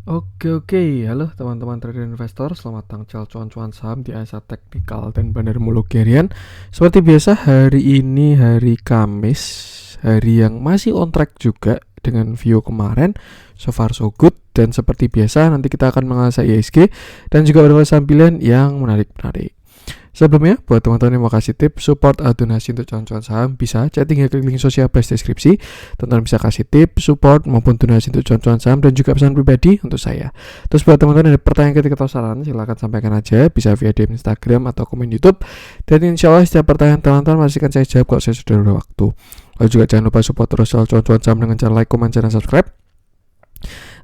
Oke, halo teman-teman trader investor, selamat tangcal cuan-cuan saham di Asa Teknikal dan Bandar Mulugerian. Seperti biasa hari ini hari Kamis, hari yang masih on track juga dengan view kemarin, so far so good. Dan seperti biasa nanti kita akan mengasah ISG dan juga beberapa saham pilihan yang menarik-menarik. Sebelumnya, buat teman-teman yang mau kasih tips, support, donasi untuk cuan-cuan saham, bisa chatting ya klik link sosial plus deskripsi. Teman-teman bisa kasih tips, support, maupun donasi untuk cuan-cuan saham, dan juga pesan pribadi untuk saya. Terus buat teman-teman yang ada pertanyaan ketika atau saran, silahkan sampaikan aja, bisa via DM Instagram atau komen YouTube. Dan insya Allah setiap pertanyaan teman-teman masih akan saya jawab kalau saya sudah ada waktu. Lalu juga jangan lupa support terus soal cuan-cuan saham dengan cara like, komen, dan subscribe.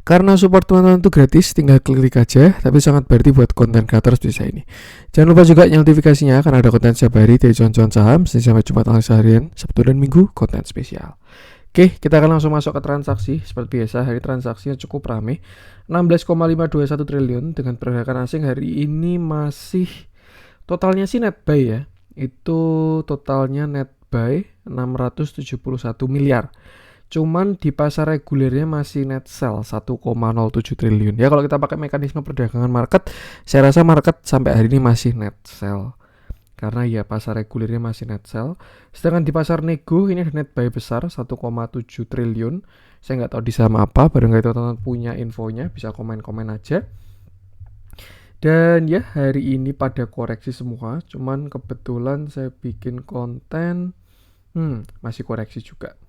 Karena support teman-teman itu gratis, tinggal klik aja, tapi sangat berarti buat konten kreator seperti saya ini. Jangan lupa juga nyalakan notifikasinya, karena ada konten setiap hari dari cuan-cuan saham, Senin sampai Jumat analisa harian, Sabtu dan Minggu, konten spesial. Oke, kita akan langsung masuk ke transaksi. Seperti biasa, hari transaksinya cukup ramai, 16,521 triliun, dengan pergerakan asing hari ini masih, totalnya sih net buy ya, itu totalnya net buy 671 miliar. Cuman di pasar regulernya masih net sell 1,07 triliun. Ya kalau kita pakai mekanisme perdagangan market, saya rasa market sampai hari ini masih net sell. Karena ya pasar regulernya masih net sell. Sedangkan di pasar nego ini ada net buy besar 1,7 triliun. Saya nggak tahu di saham apa, barangkali teman-teman punya infonya bisa komen-komen aja. Dan ya hari ini pada koreksi semua. Cuman kebetulan saya bikin konten masih koreksi juga.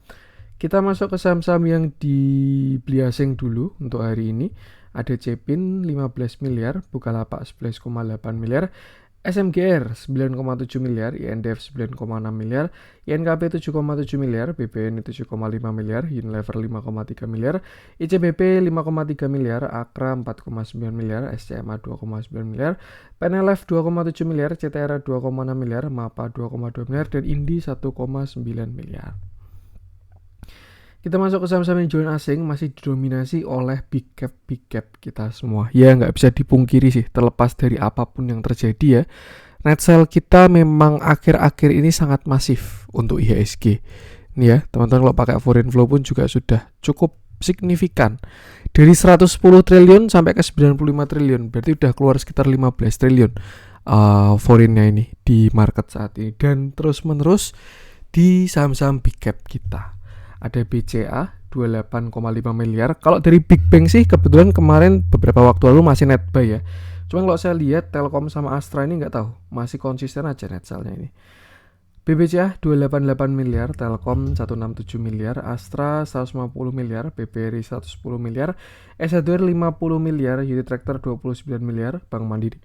Kita masuk ke saham-saham yang dibeli asing dulu untuk hari ini. Ada Cepin 15 miliar, Bukalapak 11,8 miliar, SMGR 9,7 miliar, INDF 9,6 miliar, INKP 7,7 miliar, BBN 7,5 miliar, Unilever 5,3 miliar, ICBP 5,3 miliar, Akra 4,9 miliar, SCMA 2,9 miliar, PNLF 2,7 miliar, CTR 2,6 miliar, MAPA 2,2 miliar, dan Indi 1,9 miliar. Kita masuk ke saham-saham yang join asing, masih didominasi oleh big cap kita semua. Ya nggak bisa dipungkiri sih, terlepas dari apapun yang terjadi ya. Net sell kita memang akhir-akhir ini sangat masif untuk IHSG. Nih ya, teman-teman kalau pakai foreign flow pun juga sudah cukup signifikan. Dari 110 triliun sampai ke 95 triliun, berarti udah keluar sekitar 15 triliun foreignnya ini di market saat ini. Dan terus-menerus di saham-saham big cap kita. Ada BCA 28,5 miliar. Kalau dari Big Bang sih kebetulan kemarin beberapa waktu lalu masih net buy ya. Cuman kalau saya lihat Telkom sama Astra ini nggak tahu, masih konsisten aja net sell-nya ini. BBCA 288 miliar, Telkom 167 miliar, Astra 150 miliar, BBRI 110 miliar, S1R 50 miliar, Unitractor 29 miliar, Bank Mandiri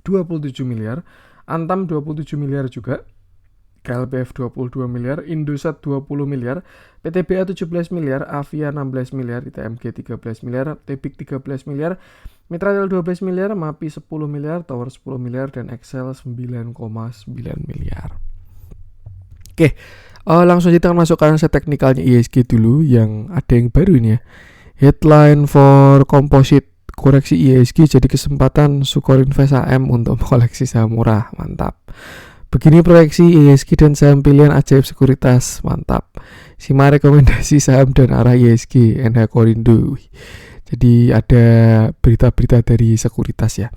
27 miliar, Antam 27 miliar juga. KLPF 22 miliar, Indosat 20 miliar, PTBA 17 miliar, Avia 16 miliar, ITMG 13 miliar, Tebik 13 miliar, Mitratel 12 miliar, MAPI 10 miliar, Tower 10 miliar, dan Excel 9,9 miliar. Oke, langsung aja kita masuk ke analisa teknikalnya ISG dulu yang ada yang baru ini ya. Headline for composite, koreksi ISG jadi kesempatan Sukor Invest AM untuk koleksi saham murah, mantap. Begini proyeksi ISG dan saham pilihan ajaib sekuritas, mantap. Simak rekomendasi saham dan arah ISG NH Korindo. Jadi ada berita-berita dari sekuritas ya.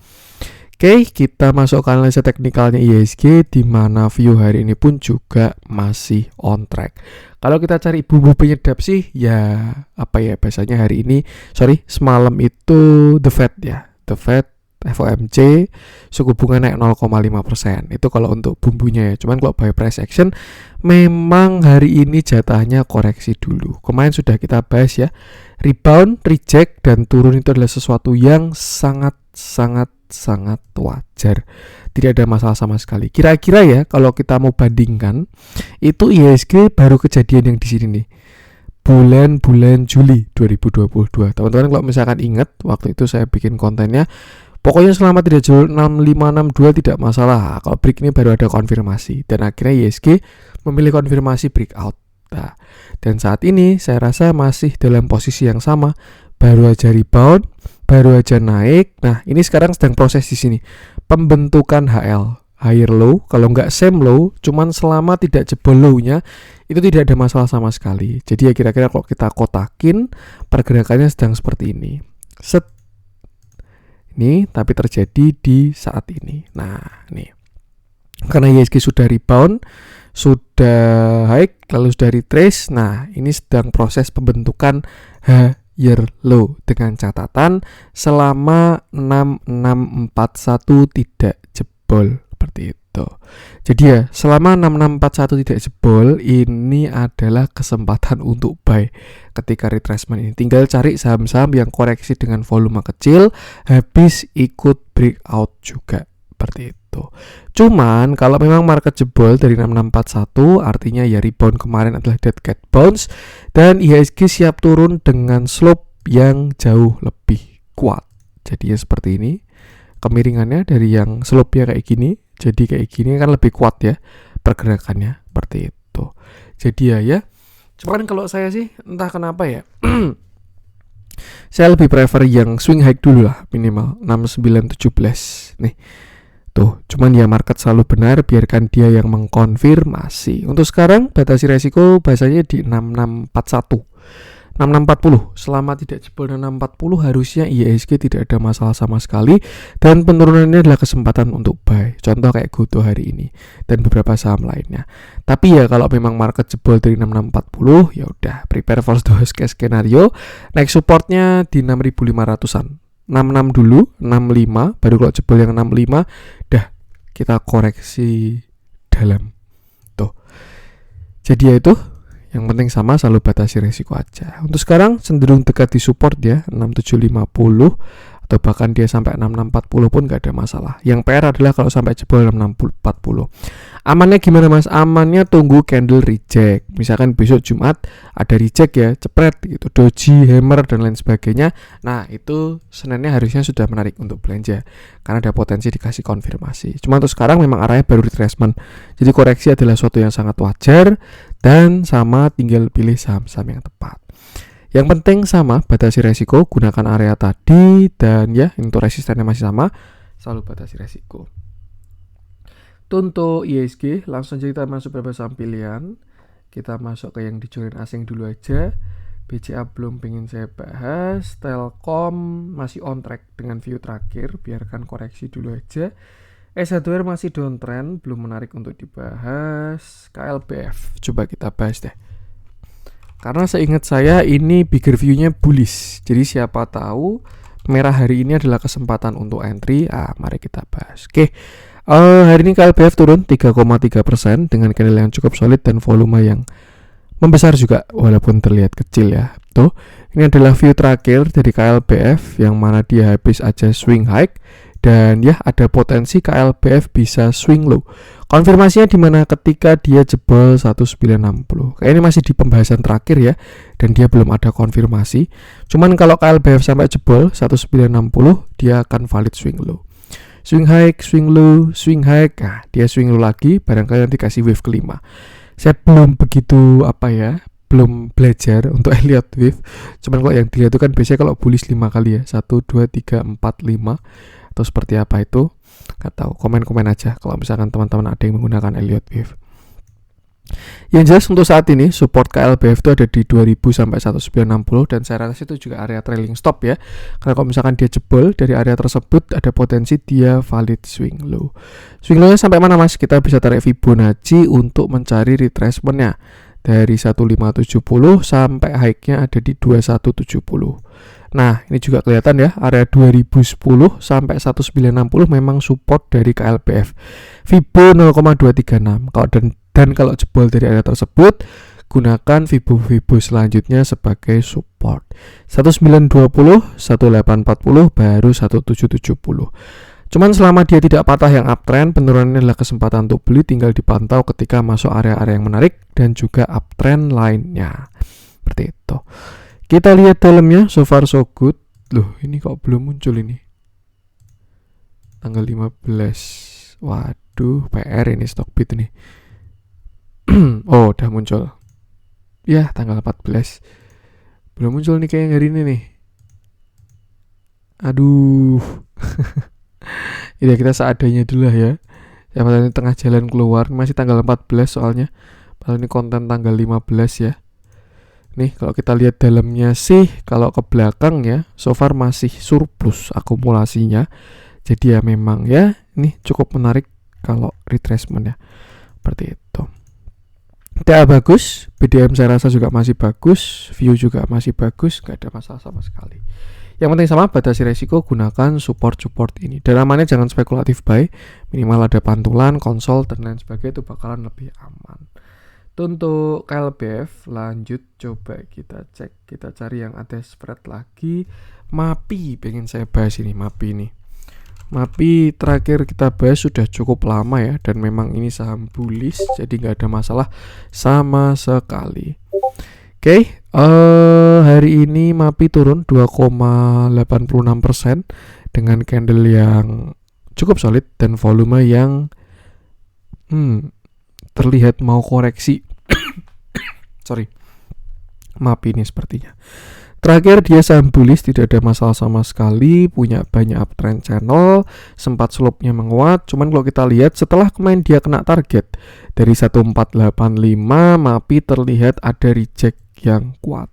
Oke, kita masuk ke analisa teknikalnya ISG, di mana view hari ini pun juga masih on track. Kalau kita cari bumbu penyedap sih ya bahasanya hari ini, semalam itu The Fed ya, The Fed FOMC suku bunga naik 0,5%. Itu kalau untuk bumbunya ya. Cuman kalau buy price action memang hari ini jatahnya koreksi dulu. Kemarin sudah kita bahas ya. Rebound, reject, dan turun itu adalah sesuatu yang sangat wajar. Tidak ada masalah sama sekali. Kira-kira ya kalau kita mau bandingkan, itu IHSG baru kejadian yang di sini nih. Bulan Juli 2022. Teman-teman kalau misalkan ingat, waktu itu saya bikin kontennya, pokoknya selama tidak jauh 6562 tidak masalah. Kalau break ini baru ada konfirmasi. Dan akhirnya ISG memilih konfirmasi breakout. Nah, dan saat ini saya rasa masih dalam posisi yang sama. Baru aja rebound, baru aja naik. Nah, ini sekarang sedang proses di sini. Pembentukan HL, higher low. Kalau nggak same low, cuman selama tidak jebol low-nya, itu tidak ada masalah sama sekali. Jadi ya kira-kira kalau kita kotakin, pergerakannya sedang seperti ini. Ini tapi terjadi di saat ini. Nah, nih. Karena IHSG sudah rebound, sudah high, lalu sudah retrace. Nah, ini sedang proses pembentukan higher low dengan catatan selama 6641 tidak jebol seperti itu. Jadi ya, selama 6641 tidak jebol, ini adalah kesempatan untuk buy ketika retracement ini. Tinggal cari saham-saham yang koreksi dengan volume kecil, habis ikut breakout juga seperti itu. Cuman kalau memang market jebol dari 6641, artinya ya rebound kemarin adalah dead cat bounce dan IHSG siap turun dengan slope yang jauh lebih kuat. Jadi ya seperti ini. Kemiringannya dari yang slope-nya kayak gini, jadi kayak gini kan lebih kuat ya pergerakannya seperti itu. Jadi ya. Cuman kalau saya sih entah kenapa ya. Saya lebih prefer yang swing high dulu lah, minimal 6917. Nih. Tuh, cuman ya market selalu benar, biarkan dia yang mengkonfirmasi. Untuk sekarang batasi resiko bahasanya di 6641. 6640. Selama tidak jebol 6640 harusnya IHSG tidak ada masalah sama sekali dan penurunannya adalah kesempatan untuk buy. Contoh kayak Goto hari ini dan beberapa saham lainnya. Tapi ya kalau memang market jebol dari 6640 ya udah prepare for the worst case scenario. Next supportnya di 6500-an. 66 dulu, 65, baru kalau jebol yang 65 dah kita koreksi dalam. Tuh. Jadi ya itu, yang penting sama selalu batasi resiko aja. Untuk sekarang cenderung dekat di support ya, 6750 atau bahkan dia sampai 6640 pun gak ada masalah. Yang PR adalah kalau sampai jebol 6640. Amannya gimana Mas? Amannya tunggu candle reject. Misalkan besok Jumat ada reject ya, cepret gitu, doji, hammer dan lain sebagainya. Nah, itu Seninnya harusnya sudah menarik untuk belanja karena ada potensi dikasih konfirmasi. Cuma untuk sekarang memang arahnya baru retracement. Jadi koreksi adalah suatu yang sangat wajar dan sama tinggal pilih saham-saham yang tepat. Yang penting sama, batasi resiko, gunakan area tadi dan ya untuk resistennya masih sama, selalu batasi resiko. Untuk IHSG, langsung aja kita masuk beberapa saham pilihan. Kita masuk ke yang dicurin asing dulu aja. BCA belum pengen saya bahas. Telkom masih on track dengan view terakhir, biarkan koreksi dulu aja. S1R masih downtrend, belum menarik untuk dibahas. KLBF, coba kita bahas deh. Karena seingat saya ini bigger view-nya bullish. Jadi siapa tahu merah hari ini adalah kesempatan untuk entry. Mari kita bahas. Oke. Hari ini KLBF turun 3,3% dengan candle yang cukup solid dan volume yang membesar juga walaupun terlihat kecil ya. Tuh, ini adalah view terakhir dari KLBF yang mana dia habis aja swing high dan ya ada potensi KLBF bisa swing low. Konfirmasinya di mana ketika dia jebol 1960. Kayak ini masih di pembahasan terakhir ya dan dia belum ada konfirmasi. Cuman kalau KLBF sampai jebol 1960 dia akan valid swing low. Swing high, swing low, swing high. Nah, dia swing low lagi barangkali nanti kasih wave kelima. Saya belum begitu belum belajar untuk Elliott wave. Cuman kalau yang dilihat itu kan biasanya kalau bullish 5 kali ya. 1, 2, 3, 4, 5 atau seperti apa itu nggak tahu, komen aja kalau misalkan teman-teman ada yang menggunakan Elliott wave. Yang jelas untuk saat ini support KLBF itu ada di 2000 sampai 1960 dan saya rasa itu juga area trailing stop ya. Karena kalau misalkan dia jebol dari area tersebut ada potensi dia valid swing low. Swing low-nya sampai mana Mas? Kita bisa tarik Fibonacci untuk mencari retracement-nya dari 1570 sampai high-nya ada di 2170. Nah, ini juga kelihatan ya, area 2010 sampai 1960 memang support dari KLBF. Fibo 0,236. Dan kalau jebol dari area tersebut, gunakan Fibo selanjutnya sebagai support. 1920, 1840 baru 1770. Cuman selama dia tidak patah yang uptrend, penurunannya adalah kesempatan untuk beli, tinggal dipantau ketika masuk area-area yang menarik dan juga uptrend lainnya. Seperti itu. Kita lihat dalamnya, so far so good. Loh, ini kok belum muncul ini? Tanggal 15. Waduh, PR ini Stockbit nih. Oh, udah muncul. Ya, tanggal 14. Belum muncul nih kayak hari ini nih. Aduh. Ya kita seadanya dulu lah ya. Ya padahal ini tengah jalan keluar, masih tanggal 14 soalnya. Padahal ini konten tanggal 15 ya. Nih kalau kita lihat dalamnya sih, kalau ke belakang ya, so far masih surplus akumulasinya. Jadi ya memang ya, ini cukup menarik kalau retracement ya, seperti itu. TA bagus, BDM saya rasa juga masih bagus, view juga masih bagus, gak ada masalah sama sekali. Yang penting sama, batasi resiko, gunakan support ini. Dan amannya jangan spekulatif buy, minimal ada pantulan, konsol, dan lain sebagainya, itu bakalan lebih aman. Itu untuk KLBF. Lanjut coba kita cek, kita cari yang ada spread lagi. MAPI, pengen saya bahas ini, MAPI ini. MAPI terakhir kita bahas sudah cukup lama ya, dan memang ini saham bullish, jadi nggak ada masalah sama sekali. Oke, hari ini MAPI turun 2,86% dengan candle yang cukup solid dan volume yang terlihat mau koreksi. Sorry, MAPI ini sepertinya. Terakhir dia saham bullish, tidak ada masalah sama sekali, punya banyak uptrend channel, sempat slope-nya menguat. Cuman kalau kita lihat setelah kemarin dia kena target dari 1485, MAPI terlihat ada reject yang kuat.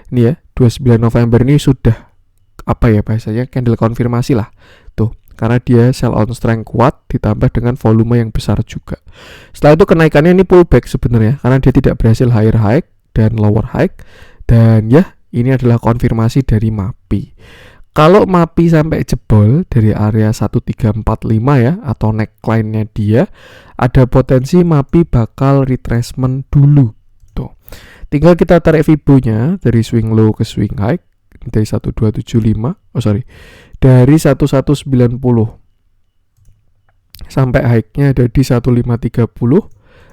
Ini ya, 29 November ini sudah apa ya bahasanya, candle konfirmasi lah. Tuh, karena dia sell on strength kuat ditambah dengan volume yang besar juga. Setelah itu kenaikannya ini pullback sebenarnya, karena dia tidak berhasil higher high dan lower high. Dan ya, ini adalah konfirmasi dari MAPI. Kalau MAPI sampai jebol dari area 1345 ya, atau neckline-nya dia, ada potensi MAPI bakal retracement dulu. Tuh. Tinggal kita tarik Fibo-nya dari swing low ke swing high dari 1275. Dari 1190 sampai high-nya ada di 1530.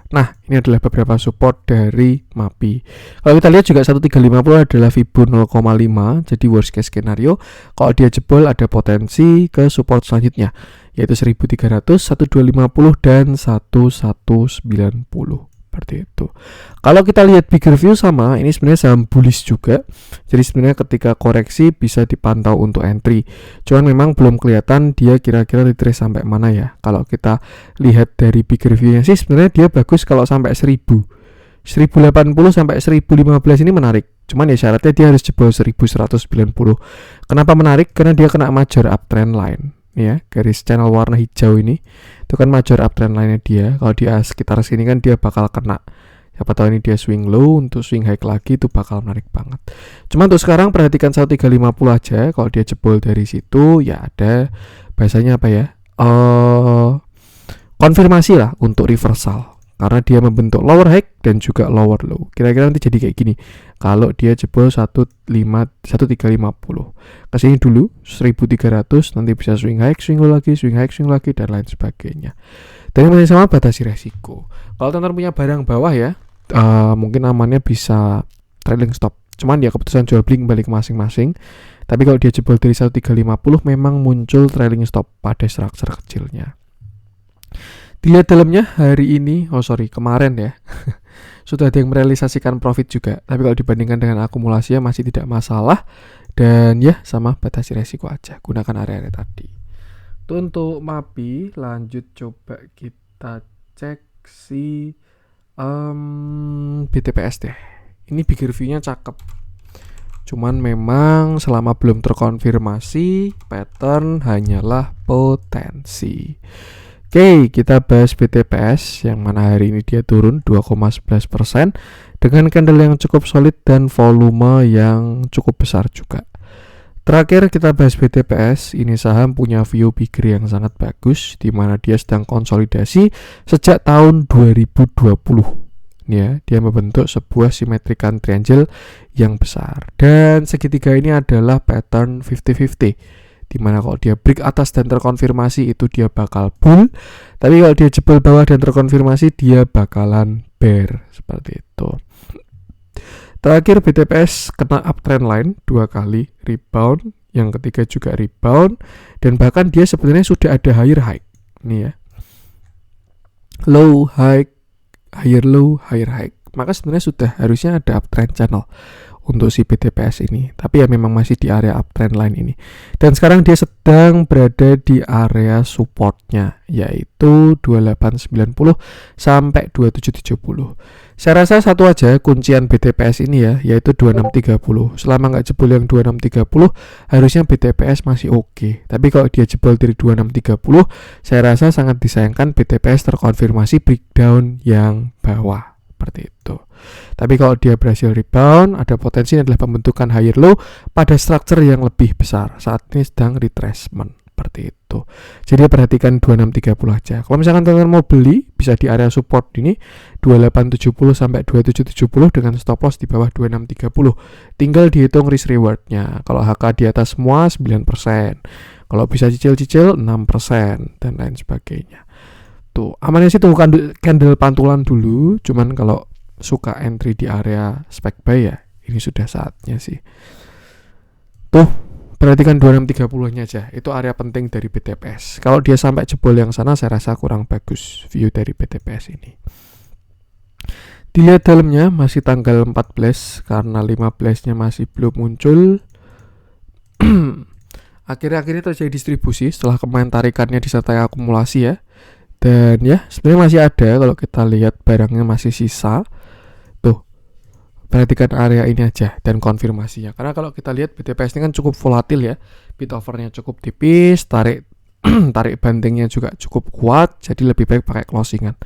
Nah, ini adalah beberapa support dari MAPI. Kalau kita lihat juga 1350 adalah Fibo 0,5, jadi worst case scenario. Kalau dia jebol ada potensi ke support selanjutnya, yaitu 1300, 1250 dan 1190. Seperti itu. Kalau kita lihat bigger view sama, ini sebenarnya saham bullish juga. Jadi sebenarnya ketika koreksi bisa dipantau untuk entry. Cuman memang belum kelihatan dia kira-kira retrace sampai mana ya. Kalau kita lihat dari bigger view-nya sih sebenarnya dia bagus kalau sampai 1000. 1080 sampai 1015 ini menarik. Cuman ya syaratnya dia harus jebol 1190. Kenapa menarik? Karena dia kena major uptrend line. Ya, garis channel warna hijau ini itu kan major uptrend line-nya dia. Kalau di sekitar sini kan dia bakal kena. Siapa tahu ini dia swing low, untuk swing high lagi itu bakal menarik banget. Cuma untuk sekarang perhatikan 1350 aja. Kalau dia jebol dari situ ya ada bahasanya apa ya? Konfirmasi lah untuk reversal. Karena dia membentuk lower high dan juga lower low. Kira-kira nanti jadi kayak gini. Kalau dia jebol 1350. Kesini dulu 1300, nanti bisa swing high, swing low lagi, swing high, swing lagi, dan lain sebagainya. Dan yang masih sama batasi resiko. Kalau teman-teman punya barang bawah ya, mungkin amannya bisa trailing stop. Cuman dia keputusan jual beli kembali ke masing-masing. Tapi kalau dia jebol dari 1350 memang muncul trailing stop pada struktur kecilnya. Dilihat dalamnya hari ini, kemarin ya, sudah ada yang merealisasikan profit juga. Tapi kalau dibandingkan dengan akumulasinya masih tidak masalah. Dan ya sama batasi resiko aja, gunakan area-area tadi. Itu untuk MAPI. Lanjut coba kita cek si BTPS deh. Ini bigger view-nya cakep. Cuman memang selama belum terkonfirmasi, pattern hanyalah potensi. Oke, kita bahas BTPS yang mana hari ini dia turun 2,11% dengan candle yang cukup solid dan volume yang cukup besar juga. Terakhir kita bahas BTPS, ini saham punya view bigger yang sangat bagus di mana dia sedang konsolidasi sejak tahun 2020. Ya, dia membentuk sebuah symmetrical triangle yang besar. Dan segitiga ini adalah pattern 50-50. Dimana kalau dia break atas dan terkonfirmasi itu dia bakal bull, tapi kalau dia jebol bawah dan terkonfirmasi dia bakalan bear, seperti itu. Terakhir BTPS kena uptrend line 2 kali, rebound, yang ketiga juga rebound, dan bahkan dia sebenarnya sudah ada higher high. Ini ya, low high, higher low, higher high. Maka sebenarnya sudah harusnya ada uptrend channel untuk si BTPS ini, tapi ya memang masih di area uptrend line ini. Dan sekarang dia sedang berada di area supportnya, yaitu 2890 sampai 2770. Saya rasa satu aja kuncian BTPS ini ya, yaitu 2630. Selama nggak jebol yang 2630, harusnya BTPS masih oke. Tapi kalau dia jebol dari 2630, saya rasa sangat disayangkan BTPS terkonfirmasi breakdown yang bawah. Seperti itu. Tapi kalau dia berhasil rebound, ada potensi adalah pembentukan higher low pada structure yang lebih besar. Saat ini sedang retracement. Seperti itu. Jadi perhatikan 2630 aja. Kalau misalkan teman-teman mau beli, bisa di area support ini 2870 sampai 2770 dengan stop loss di bawah 2630. Tinggal dihitung risk rewardnya. Kalau HK di atas semua 9%. Kalau bisa cicil-cicil 6% dan lain sebagainya. Tuh, amannya sih tunggu candle pantulan dulu. Cuman kalau suka entry di area spec buy ya, ini sudah saatnya sih. Tuh, perhatikan 2630-nya aja. Itu area penting dari BTPS. Kalau dia sampai jebol yang sana, saya rasa kurang bagus view dari BTPS ini. Dilihat dalamnya masih tanggal 14 karena 15-nya masih belum muncul. Akhir-akhirnya terjadi distribusi setelah kemarin tarikannya disertai akumulasi ya. Dan ya sebenarnya masih ada kalau kita lihat barangnya masih sisa. Tuh, perhatikan area ini aja dan konfirmasinya. Karena kalau kita lihat BTPS ini kan cukup volatil ya. Bid overnya cukup tipis, tarik bantingnya juga cukup kuat. Jadi lebih baik pakai closingan.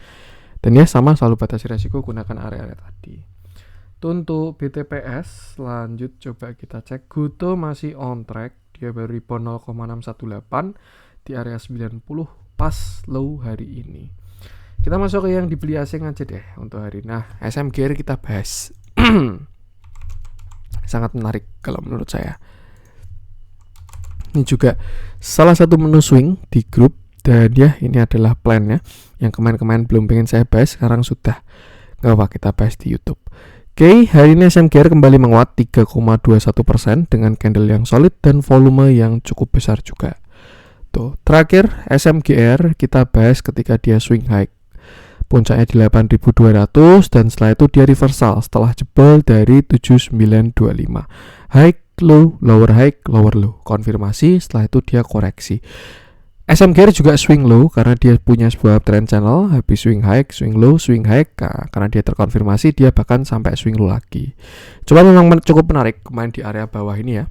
Dan ya sama, selalu batasi resiko, gunakan area-area tadi. Tuh, untuk BTPS lanjut coba kita cek. Goto masih on track. Dia baru rebound 0,618 di area 90 pas low hari ini. Kita masuk ke yang dibeli asing aja deh untuk hari. Nah, SMGR kita bahas. Sangat menarik kalau menurut saya. Ini juga salah satu menu swing di grup. Dan ya, ini adalah plannya. Yang kemarin-kemarin belum pengen saya bahas, sekarang sudah. Gak apa, kita bahas di YouTube. Oke, hari ini SMGR kembali menguat 3,21% dengan candle yang solid dan volume yang cukup besar juga. Tuh, terakhir SMGR kita bahas ketika dia swing high. Puncaknya di 8.200 dan setelah itu dia reversal setelah jebol dari 7925. High, low, lower high, lower low. Konfirmasi, setelah itu dia koreksi. SMGR juga swing low karena dia punya sebuah trend channel, habis swing high, swing low, swing high. Karena dia terkonfirmasi, dia bahkan sampai swing low lagi. Cuma memang cukup menarik kemarin di area bawah ini ya.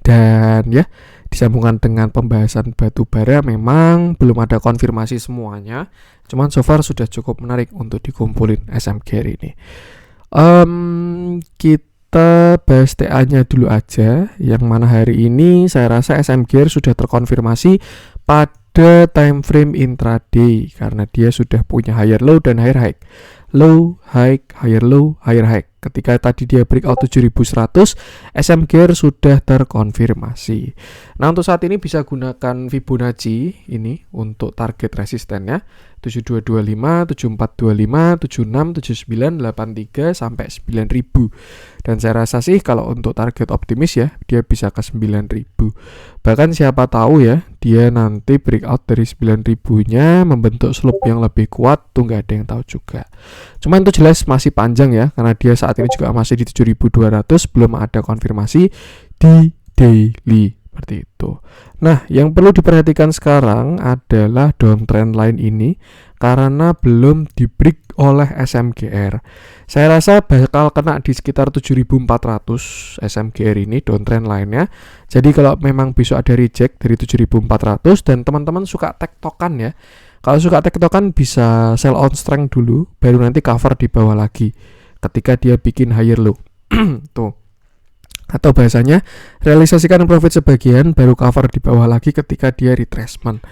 Dan ya, disambungkan dengan pembahasan batu bara, memang belum ada konfirmasi semuanya. Cuman so far sudah cukup menarik untuk dikumpulin SMGR ini. Kita bahas TA-nya dulu aja. Yang mana hari ini saya rasa SMGR sudah terkonfirmasi pada time frame intraday karena dia sudah punya higher low dan higher high. Low, high, higher low, higher high. Ketika tadi dia breakout 7100, SMGR sudah terkonfirmasi. Nah, untuk saat ini bisa gunakan Fibonacci ini untuk target resistennya 7225, 7425, 76, 79, 83 sampai 9000. Dan saya rasa sih kalau untuk target optimis ya, dia bisa ke 9000. Bahkan siapa tahu ya, dia nanti breakout dari 9000-nya membentuk slope yang lebih kuat, tuh nggak ada yang tahu juga. Cuman itu jelas masih panjang ya, karena dia saat ini juga masih di 7200, belum ada konfirmasi di daily. Seperti itu. Nah, yang perlu diperhatikan sekarang adalah downtrend line ini karena belum di-break oleh SMGR. Saya rasa bakal kena di sekitar 7400 SMGR ini downtrend line-nya. Jadi kalau memang besok ada reject dari 7400 dan teman-teman suka tektokan ya. Kalau suka tektokan bisa sell on strength dulu, baru nanti cover di bawah lagi ketika dia bikin higher low. Tuh. Atau bahasanya realisasikan profit sebagian baru cover di bawah lagi ketika dia retracement.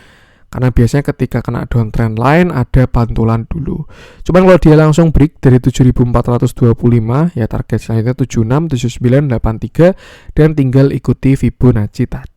Karena biasanya ketika kena downtrend line ada pantulan dulu. Cuman kalau dia langsung break dari 7425 ya target selanjutnya 76, 79, 83 dan tinggal ikuti Fibonacci tadi.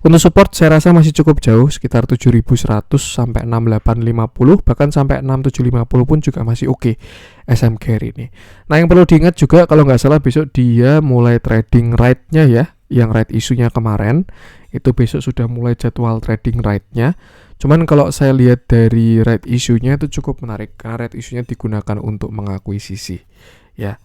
Untuk support saya rasa masih cukup jauh sekitar 7100 sampai 6850 bahkan sampai 6750 pun juga masih oke SMGR ini. Nah, yang perlu diingat juga kalau nggak salah besok dia mulai trading right-nya ya, yang right isunya kemarin itu besok sudah mulai jadwal trading right-nya. Cuman kalau saya lihat dari right isunya itu cukup menarik karena right isunya digunakan untuk mengakuisisi ya.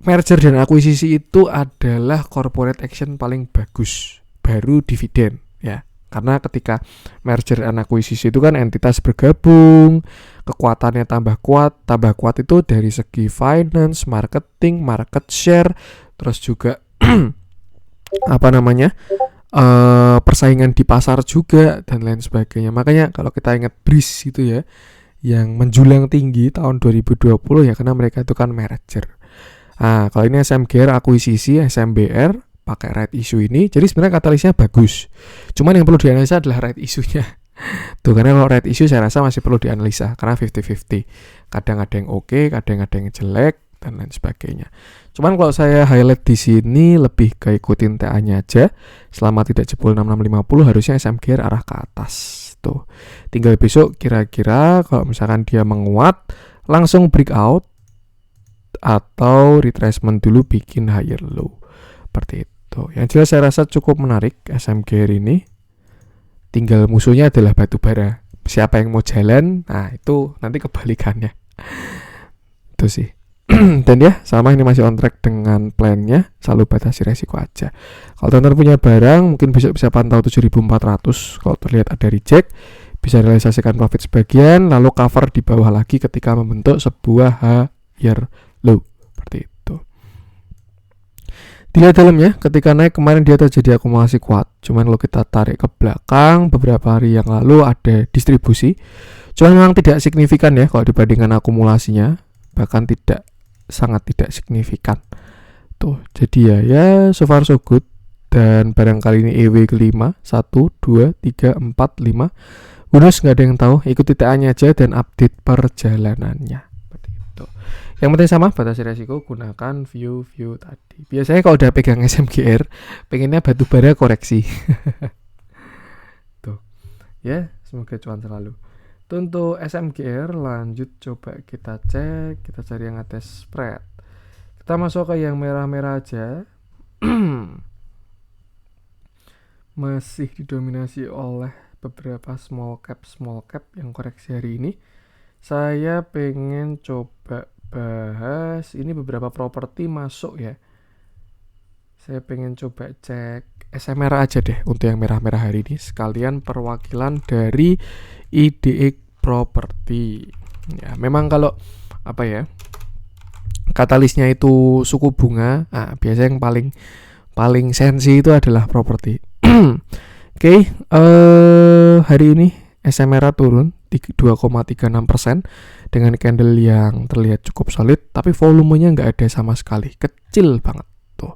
merger dan akuisisi itu adalah corporate action paling bagus, baru dividen ya. Karena ketika merger dan akuisisi itu kan entitas bergabung, kekuatannya tambah kuat itu dari segi finance, marketing, market share, terus juga persaingan di pasar juga dan lain sebagainya. Makanya kalau kita ingat BRIS itu ya, yang menjulang tinggi tahun 2020 ya, karena mereka itu kan merger. Nah, kalau ini SMGR akuisisi, SMBR pakai right issue ini, jadi sebenarnya katalisnya bagus. Cuman yang perlu dianalisa adalah right issue-nya. Tuh, karena kalau right issue saya rasa masih perlu dianalisa karena 50-50. Kadang ada yang oke, kadang ada yang jelek dan lain sebagainya. Cuman kalau saya highlight di sini lebih ke ikutin TA-nya aja. Selama tidak jebol 6650 harusnya SMGR arah ke atas. Tuh. Tinggal besok kira-kira kalau misalkan dia menguat langsung breakout atau retracement dulu bikin higher low. Seperti itu. Yang jelas saya rasa cukup menarik SMGR ini. Tinggal musuhnya adalah batubara. Siapa yang mau jalan, nah itu nanti kebalikannya. Itu sih. Dan ya, sama ini masih on track dengan plannya, selalu batasi resiko aja. Kalau teman-teman punya barang, mungkin besok bisa pantau 7.400. Kalau terlihat ada reject, bisa realisasikan profit sebagian, lalu cover di bawah lagi ketika membentuk sebuah higher low. Seperti itu. Dilihat dalamnya, ketika naik kemarin dia terjadi akumulasi kuat. Cuman kalau kita tarik ke belakang, beberapa hari yang lalu ada distribusi. Cuman memang tidak signifikan ya kalau dibandingkan akumulasinya. Bahkan sangat tidak signifikan. Tuh, jadi ya so far so good. Dan barangkali ini EW kelima, 1, 2, 3, 4, 5. Bonus nggak ada yang tahu, ikuti TA-nya aja dan update perjalanannya. Yang penting sama, batasi resiko, gunakan view tadi. Biasanya kalau udah pegang SMGR, pengennya batubara koreksi. Tuh. Ya, semoga cuan selalu. Tuh, untuk SMGR lanjut coba kita cek, kita cari yang atas spread. Kita masuk ke yang merah-merah aja. Masih didominasi oleh beberapa small cap yang koreksi hari ini. Saya pengen coba bahas ini beberapa properti masuk ya. Saya pengen coba cek SMR aja deh untuk yang merah-merah hari ini, sekalian perwakilan dari IDX properti. Ya, memang kalau katalisnya itu suku bunga, biasanya yang paling sensi itu adalah properti. Oke, hari ini SMR turun 2,36% dengan candle yang terlihat cukup solid, tapi volumenya nggak ada sama sekali, kecil banget tuh.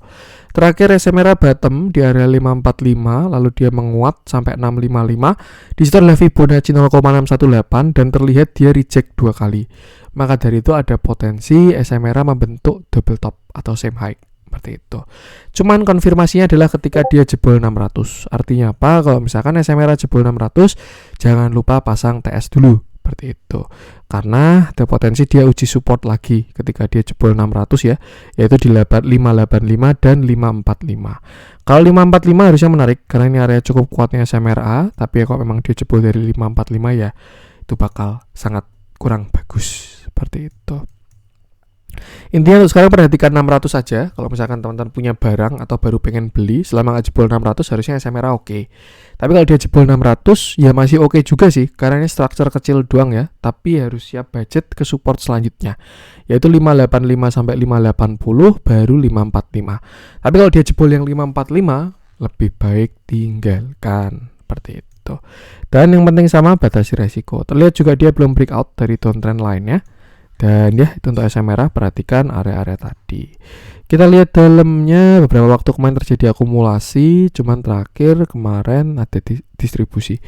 Terakhir SMR bottom di area 545, lalu dia menguat sampai 655. Di situ adalah Fibonacci 0,618 dan terlihat dia reject 2 kali. Maka dari itu ada potensi SMR membentuk double top atau same high. Seperti itu. Cuman konfirmasinya adalah ketika dia jebol 600. Artinya apa? Kalau misalkan SMR jebol 600, jangan lupa pasang TS dulu. Seperti itu. Karena ada potensi dia uji support lagi ketika dia jebol 600 ya, yaitu di 585 dan 545. Kalau 545 harusnya menarik karena ini area cukup kuatnya SMRA, tapi ya kalau memang dia jebol dari 545 ya itu bakal sangat kurang bagus. Seperti itu. Intinya untuk sekarang perhatikan 600 saja. Kalau misalkan teman-teman punya barang atau baru pengen beli, selama nggak jebol 600 harusnya SMRA oke. Tapi kalau dia jebol 600 ya masih oke juga sih, karena ini structure kecil doang ya. Tapi harus siap budget ke support selanjutnya, yaitu 585 sampai 580 baru 545. Tapi kalau dia jebol yang 545 lebih baik tinggalkan. Seperti itu. Dan yang penting sama, batasi resiko. Terlihat juga dia belum breakout dari downtrend lainnya. Dan ya, itu untuk SMRA, perhatikan area-area tadi. Kita lihat dalamnya, beberapa waktu kemarin terjadi akumulasi, cuman terakhir kemarin ada distribusi.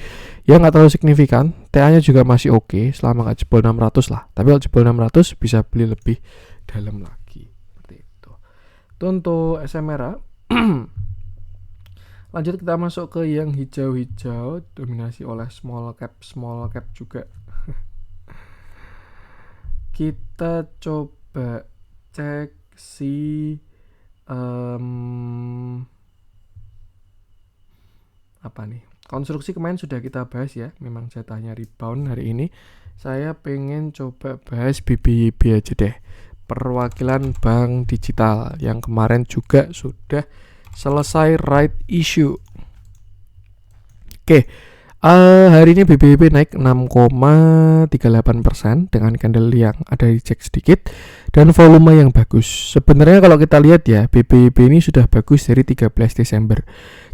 Ya nggak terlalu signifikan, TA-nya juga masih oke, selama nggak jebol 600 lah. Tapi kalau jebol 600 bisa beli lebih dalam lagi. Seperti itu. Itu untuk SMRA. Lanjut kita masuk ke yang hijau-hijau, dominasi oleh small cap juga. Kita coba cek si konstruksi kemarin sudah kita bahas ya, memang jatahnya rebound hari ini. Saya pengen coba bahas BBYB aja deh. perwakilan bank digital yang kemarin juga sudah selesai right issue. Oke, hari ini BBB naik 6,38% dengan candle yang ada reject sedikit dan volume yang bagus. Sebenarnya kalau kita lihat ya, BBB ini sudah bagus dari 13 Desember.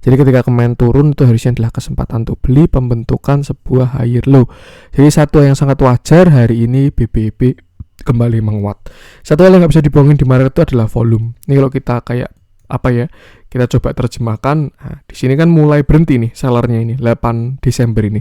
Jadi ketika kemarin turun itu harusnya adalah kesempatan untuk beli, pembentukan sebuah higher low. Jadi satu yang sangat wajar hari ini BBB kembali menguat. Satu hal yang nggak bisa dibohongin di market itu adalah volume. Ini kalau kita kayak kita coba terjemahkan. Nah, di sini kan mulai berhenti nih sellernya ini 8 Desember ini.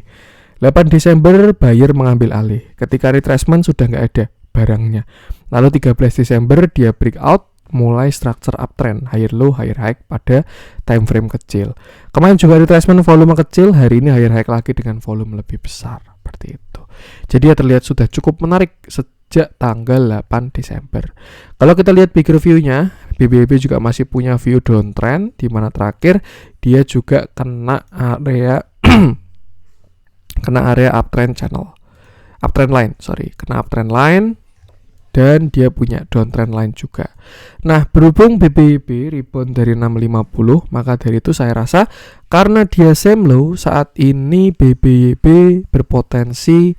8 Desember buyer mengambil alih. Ketika retracement sudah nggak ada barangnya. Lalu 13 Desember dia breakout, mulai structure uptrend, higher low, higher high pada time frame kecil. Kemarin juga retracement volume kecil, hari ini higher high lagi dengan volume lebih besar. Seperti itu. Jadi ya terlihat sudah cukup menarik sejak tanggal 8 Desember. Kalau kita lihat big review-nya, BBB juga masih punya view downtrend, di mana terakhir dia juga kena area uptrend line dan dia punya downtrend line juga. Nah, berhubung BBB rebound dari 650, maka dari itu saya rasa karena dia same low, saat ini BBB berpotensi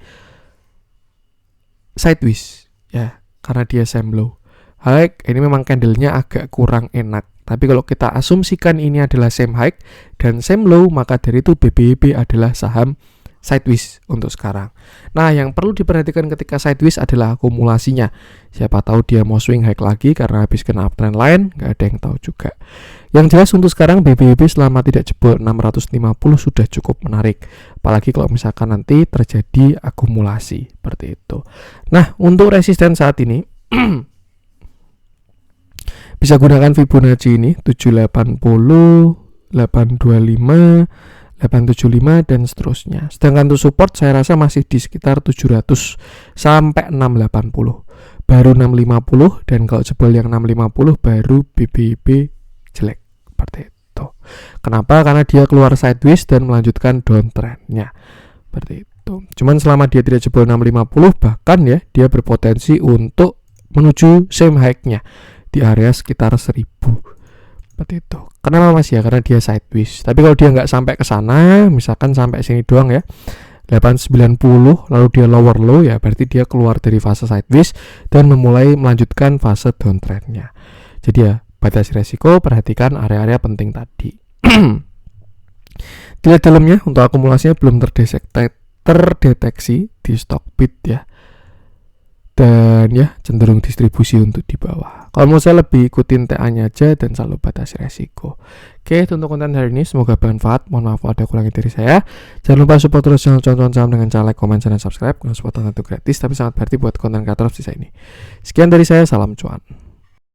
sideways ya, karena dia same low. High, ini memang candlenya agak kurang enak. Tapi kalau kita asumsikan ini adalah same high dan same low, maka dari itu BBB adalah saham sideways untuk sekarang. Nah, yang perlu diperhatikan ketika sideways adalah akumulasinya. Siapa tahu dia mau swing high lagi karena habis kena uptrend line, nggak ada yang tahu juga. Yang jelas untuk sekarang BBB selama tidak jebol 650 sudah cukup menarik. Apalagi kalau misalkan nanti terjadi akumulasi seperti itu. Nah, untuk resisten saat ini bisa gunakan Fibonacci ini 780, 825, 875 dan seterusnya. Sedangkan untuk support saya rasa masih di sekitar 700 sampai 680. Baru 650 dan kalau jebol yang 650 baru BBB jelek seperti itu. Kenapa? Karena dia keluar sideways dan melanjutkan downtrendnya. Seperti itu. Cuman selama dia tidak jebol 650 bahkan ya dia berpotensi untuk menuju same high-nya di area sekitar 1000. Seperti itu. Kenapa Mas ya? Karena dia sideways. Tapi kalau dia nggak sampai ke sana, misalkan sampai sini doang ya, 890 lalu dia lower low ya, berarti dia keluar dari fase sideways dan memulai melanjutkan fase downtrendnya. Jadi ya, batasi resiko, perhatikan area-area penting tadi. Dilihat dalamnya untuk akumulasinya belum terdeteksi di Stockbit ya. Dan ya cenderung distribusi untuk di bawah. Kalau mau saya lebih ikutin TA-nya aja dan selalu batasi resiko. Oke, itu untuk konten hari ini, semoga bermanfaat. Mohon maaf ada kurangnya dari saya. Jangan lupa support terus channel Cuan Saham dengan cara like, komen, dan subscribe. Karena support tentu gratis tapi sangat berarti buat konten kreator di saya ini. Sekian dari saya, salam cuan.